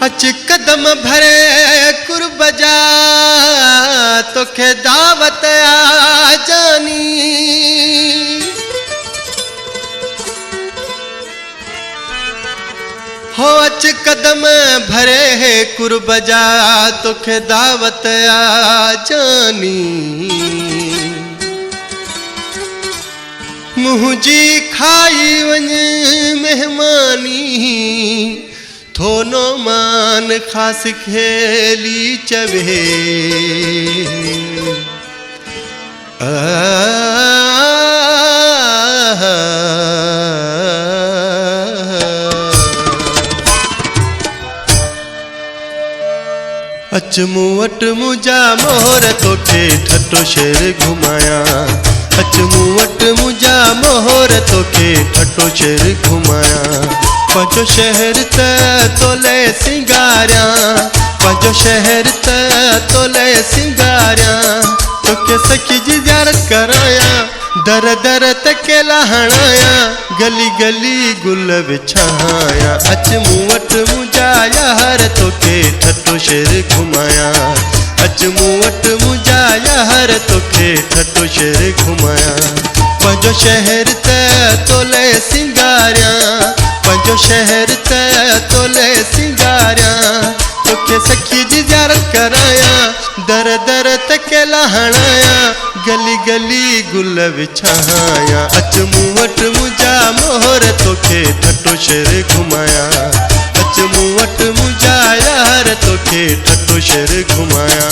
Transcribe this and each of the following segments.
अच कदम भरे कुर्बजा तोखे दावत आ जानी। हो अच कदम भरे है कुर्बजा तोखे दावत आ जानी। मुंहिंजी खाई वञ मेहमानी थोनो मान खास खेली चवे। अच मूं वटि मुंहिंजा मोहर तोखे ठटो शहर घुमाया। अच मूं वटि मुंहिंजा मोहर तोखे ठटो शहर घुमाया। पंहिंजो शहर त तोले सिंगारिया। पंहिंजो शहर त तोले सिंगारिया। तोखे सखी जी ज़ियारत कराया। दर दर तकेला हणाया। गली गली गुल विछाया। अच मूं वटि मुंहिंजा यार तोखे ठटो शहर घुमाया। अच मूं वटि मुंहिंजा यार तोखे ठटो शहर घुमाया। पंहिंजो शहर त तोले सिंगारिया। पंहिंजो शहर त तोले सिंगारिया। तोखे सखी जी ज़ियारत कराया। दर दर तकेला हणाया। गली गली गुल विछाया। अच मूं वटि मुंहिंजा मोहर तोखे ठटो शहर घुमाया। अच मूं वटि मुंहिंजा यार तोखे ठटो शहर घुमाया।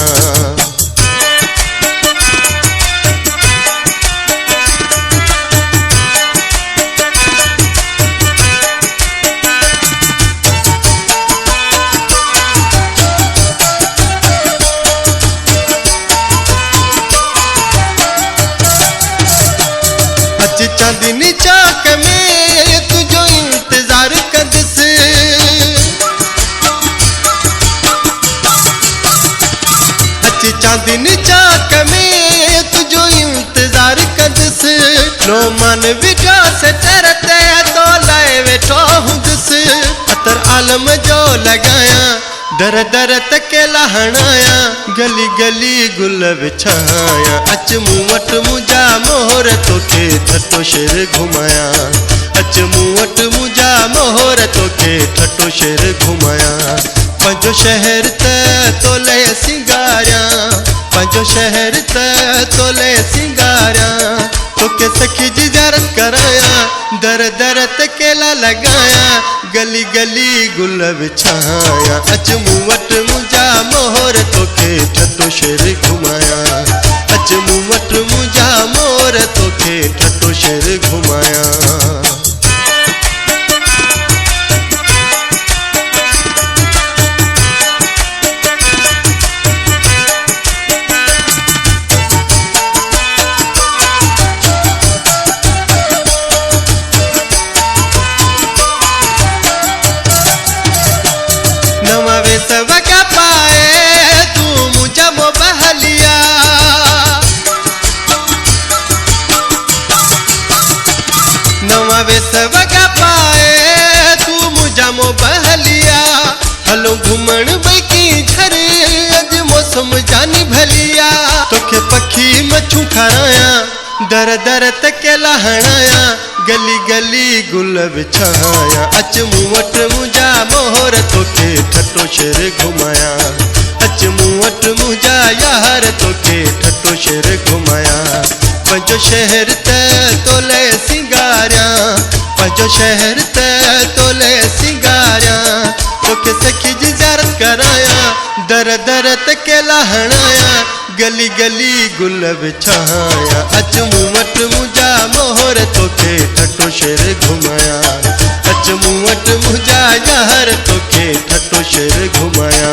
चांदनी चाक में तुझो इंतजार कंदस। अच चांदनी चाक में तुझो इंतजार कंदस। नो मन विकास तरत तो लाए वेठो हुंदस। अतर आलम जो लगाया। दर दर तकेला हणाया। गली गली गुल विछाया। अच मूं वटि मुंहिंजा मोहर तोखे ठटो शहर घुमाया। अच मूं वटि मुंहिंजा मोहर तोखे ठटो शहर घुमाया। पंहिंजो शहर त तोले सिंगारिया। पंहिंजो शहर त तोले सिंगारिया। तोखे सखी जी ज़ियारत कराया। दर दर तकेला लगाया। गली गली गुल विछाया। अच मूं वटि मुंहिंजा मोहर तोखे ठटो शहर घुमाया। अच मूं वटि मुंहिंजा मोहर तोखे ठटो शहर घुमाया। वगा पाए तू मुझा मो बहलिया। नवा वेस वगा पाए तू मुझा मो बहलिया। हलो घुमण बकी झर अज मौसम जानी भलिया। तोखे पखी मछू खाराया। दर दर तकेला हणाया। गली गली गुल विछाया। अच मूं वटि मुंहिंजा मोहर तोखे ठटो शहर घुमाया। अच मूं वटि मुंहिंजा यार तोखे ठटो शहर घुमाया। पंहिंजो शहर त तोले सिंगारिया। पंहिंजो शहर त तोले सिंगारिया। तोखे सखी जी ज़ियारत कराया। दर दर तकेला हणाया। गली गली गुल विछाया। अच मूं वटि मुंहिंजा मोहर तोखे ठटो शहर घुमाया। अच मूं वटि मुंहिंजा यार तोखे ठटो शहर घुमाया।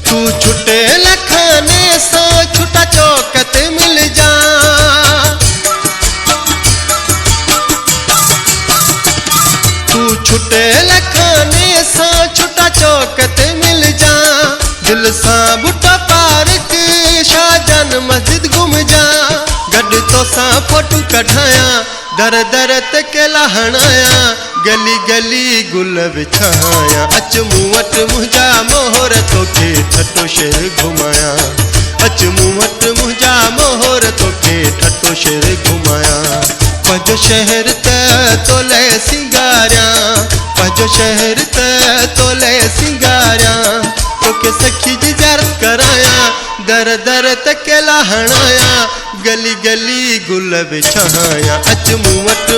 तू छुटे लखाने सां छुटा चौकत मिल जा। तू छुटे लखाने सां छुटा चौकत मिल जा। दिल सां बुटा पार्क सां फोटू कढाया दर दर ते केला हणाया गली गली गुल विछाया अच मूं वटि मुंहिंजा मोहर तोखे ठठो शहर घुमाया अच मूं वटि मुंहिंजा मोहर तोखे ठठो शहर घुमाया पंहिंजो शहर त तोले सिंगारियां पंहिंजो शहर त तोले सिंगारियां तोखे सखी जी ज़ियारत कराया दर दर ते केला हणाया गली गली गुल विछाया अच मूं वटि